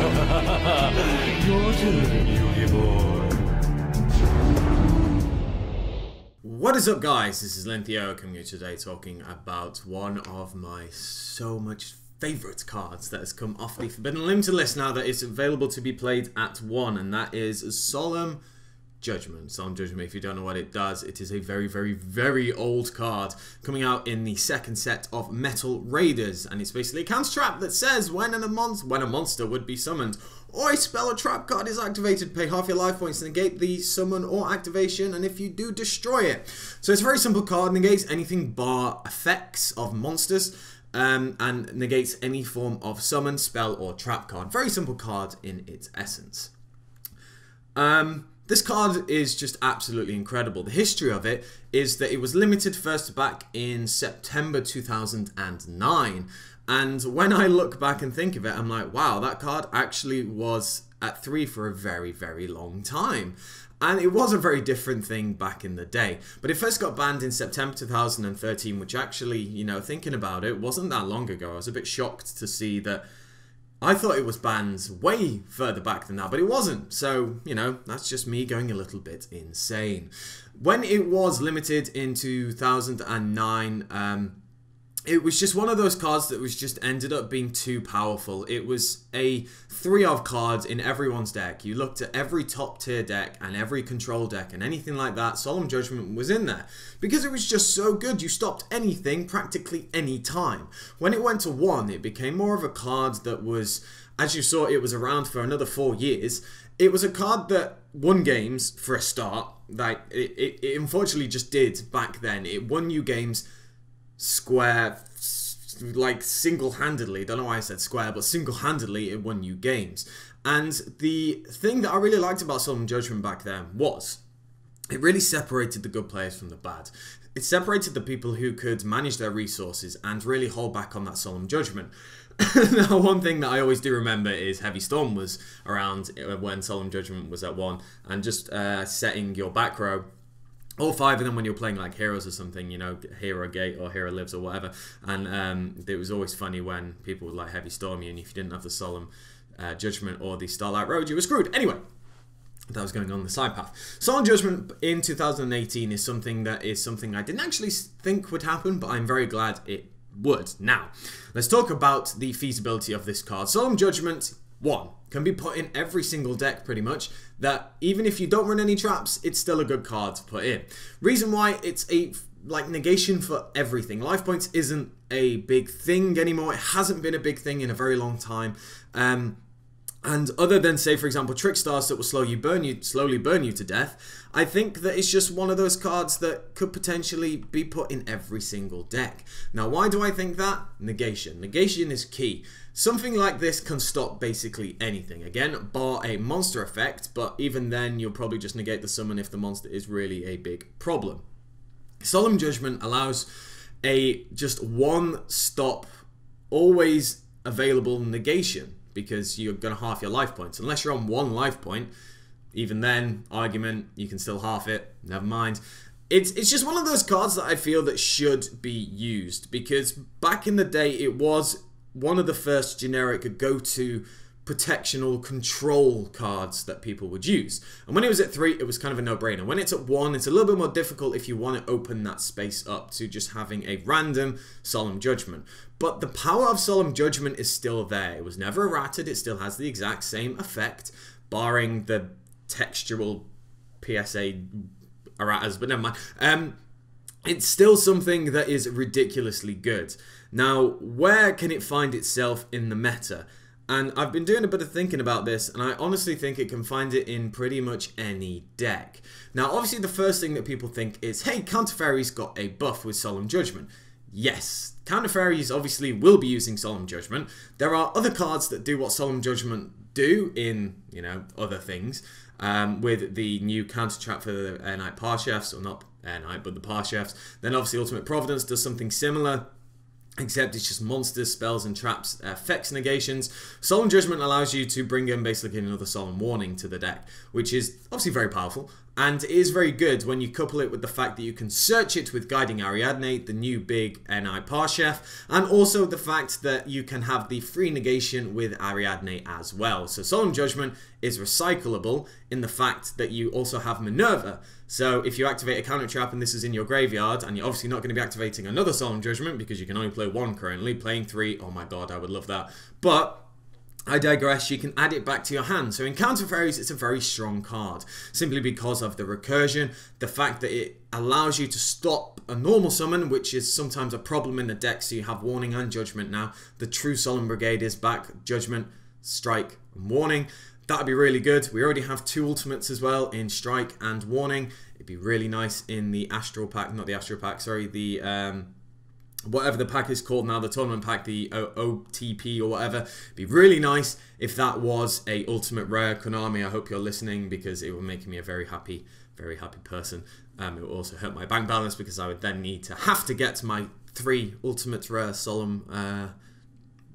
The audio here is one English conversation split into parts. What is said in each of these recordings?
Your turn, Yugi boy. What is up, guys? This is AlintheaYoh coming here today talking about one of my so much favourite cards that has come off the Forbidden Limited list now that it's available to be played at 1, and that is Solemn Judgement. Solemn Judgement, if you don't know what it does, it is a very old card coming out in the second set of Metal Raiders, and it's basically a counter trap that says when a monster would be summoned or a spell or trap card is activated, pay half your life points to negate the summon or activation, and if you do, destroy it. So it's a very simple card, negates anything bar effects of monsters, and negates any form of summon, spell or trap card. Very simple card in its essence. This card is just absolutely incredible. The history of it is that it was limited first back in September 2009. And when I look back and think of it, I'm like, wow, that card actually was at 3 for a very long time. And it was a very different thing back in the day. But it first got banned in September 2013, which actually, you know, thinking about it, wasn't that long ago. I was a bit shocked to see that. I thought it was banned way further back than that, but it wasn't. So, you know, that's just me going a little bit insane. When it was limited in 2009, it was just one of those cards that was just ended up being too powerful. It was a 3 of cards in everyone's deck. You looked at every top tier deck and every control deck and anything like that, Solemn Judgement was in there. Because it was just so good, you stopped anything practically any time. When it went to 1, it became more of a card that was, as you saw, it was around for another 4 years. It was a card that won games for a start. Like, it unfortunately just did back then. It won you games square, like single-handedly. Don't know why I said square, but single-handedly it won you games. And the thing that I really liked about Solemn Judgement back then was it really separated the good players from the bad. It separated the people who could manage their resources and really hold back on that Solemn Judgement. Now, one thing that I always do remember is Heavy Storm was around when Solemn Judgement was at 1, and just setting your back row, all 5 of them when you're playing like Heroes or something, you know, Hero Gate or Hero Lives or whatever. And it was always funny when people would like Heavy Storm you, and if you didn't have the Solemn Judgement or the Starlight Road, you were screwed. Anyway, that was going on the side path. Solemn Judgement in 2018 is something I didn't actually think would happen, but I'm very glad it would. Now, let's talk about the feasibility of this card. Solemn Judgement 1 can be put in every single deck pretty much, that even if you don't run any traps, it's still a good card to put in. Reason why, it's a like negation for everything. Life points isn't a big thing anymore. It hasn't been a big thing in a very long time. And other than, say, for example, Trick Stars that will slowly burn you to death, I think that it's just one of those cards that could potentially be put in every single deck. Now, why do I think that? Negation. Negation is key. Something like this can stop basically anything. Again, bar a monster effect, but even then, you'll probably just negate the summon if the monster is really a big problem. Solemn Judgement allows a just one-stop, always available negation, because you're going to half your life points. Unless you're on 1 life point, even then, argument, you can still half it, never mind. It's just one of those cards that I feel that should be used, because back in the day, it was one of the first generic go-to protectional control cards that people would use. And when it was at 3, it was kind of a no-brainer. When it's at 1, it's a little bit more difficult if you want to open that space up to just having a random Solemn Judgement. But the power of Solemn Judgement is still there. It was never errated. It still has the exact same effect, barring the textural PSA erratas, but never mind. It's still something that is ridiculously good. Now, where can it find itself in the meta? And I've been doing a bit of thinking about this, and I honestly think it can find it in pretty much any deck. Now, obviously, the first thing that people think is, hey, Counter Fairy's got a buff with Solemn Judgement. Yes, Counter Fairies obviously will be using Solemn Judgement. There are other cards that do what Solemn Judgement do in, you know, other things. With the new counter trap for the Air Knight Parchefs, or not Air Knight, but the Parchefs. Then obviously Ultimate Providence does something similar, except it's just monsters, spells, and traps, effects, negations. Solemn Judgement allows you to bring in basically another Solemn Warning to the deck, which is obviously very powerful. And it is very good when you couple it with the fact that you can search it with Guiding Ariadne, the new big NI Parshev, and also the fact that you can have the free negation with Ariadne as well. So Solemn Judgement is recyclable in the fact that you also have Minerva. So if you activate a counter trap and this is in your graveyard, and you're obviously not going to be activating another Solemn Judgement because you can only play one currently, playing 3, oh my god, I would love that. But I digress, you can add it back to your hand. So in Counter Fairies, it's a very strong card, simply because of the recursion, the fact that it allows you to stop a normal summon, which is sometimes a problem in the deck, so you have Warning and Judgment now. The true Solemn Brigade is back, Judgment, Strike, and Warning. That'd be really good. We already have 2 ultimates as well in Strike and Warning. It'd be really nice in the Astral Pack, not the Astral Pack, sorry, the whatever the pack is called now, the tournament pack, the OTP or whatever. It'd be really nice if that was a ultimate rare. Konami, I hope you're listening, because it will make me a very happy person. It will also hurt my bank balance because I would then have to get my 3 ultimate rare Solemn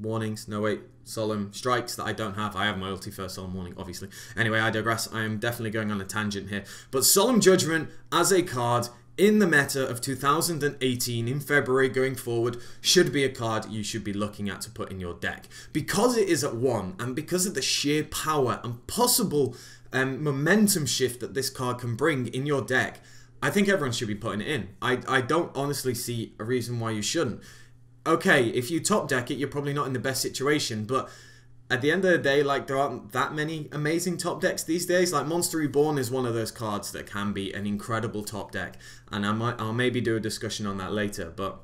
warnings. No wait, Solemn strikes that I don't have. I have my ulti first Solemn warning, obviously. Anyway, I digress. I am definitely going on a tangent here. But Solemn Judgement as a card in the meta of 2018 in February going forward should be a card you should be looking at to put in your deck. Because it is at 1 and because of the sheer power and possible momentum shift that this card can bring in your deck, I think everyone should be putting it in. I don't honestly see a reason why you shouldn't. Okay, if you top deck it, you're probably not in the best situation, but at the end of the day, like, there aren't that many amazing top decks these days. Like, Monster Reborn is one of those cards that can be an incredible top deck, and I'll maybe do a discussion on that later, but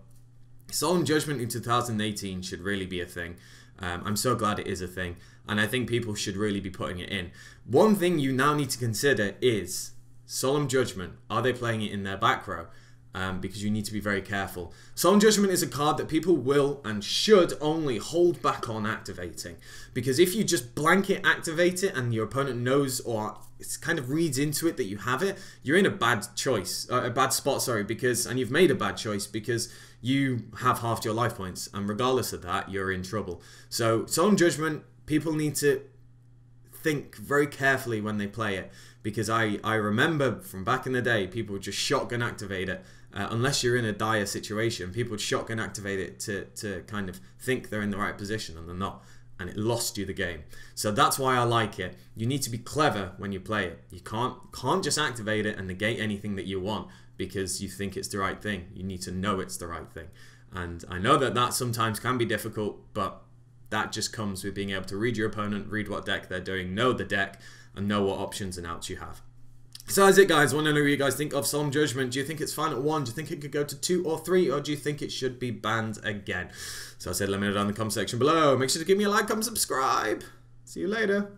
Solemn Judgement in 2018 should really be a thing. I'm so glad it is a thing, and I think people should really be putting it in. One thing you now need to consider is Solemn Judgement. Are they playing it in their back row? Because you need to be very careful. Solemn Judgement is a card that people will and should only hold back on activating. Because if you just blanket activate it and your opponent knows or it kind of reads into it that you have it, you're in a bad choice, a bad spot, sorry, and you've made a bad choice because you have halved your life points, and regardless of that, you're in trouble. So Solemn Judgement, people need to think very carefully when they play it, because I remember from back in the day, people would just shotgun activate it. Unless you're in a dire situation, people would shotgun activate it to kind of think they're in the right position, and they're not. And it lost you the game. So that's why I like it. You need to be clever when you play it. You can't just activate it and negate anything that you want because you think it's the right thing. You need to know it's the right thing. And I know that sometimes can be difficult, but that just comes with being able to read your opponent, read what deck they're doing, know the deck, and know what options and outs you have. So that's it, guys. I want to know what you guys think of Solemn Judgement. Do you think it's fine at 1? Do you think it could go to 2 or 3? Or do you think it should be banned again? So I said let me know down in the comment section below. Make sure to give me a like, comment, subscribe. See you later.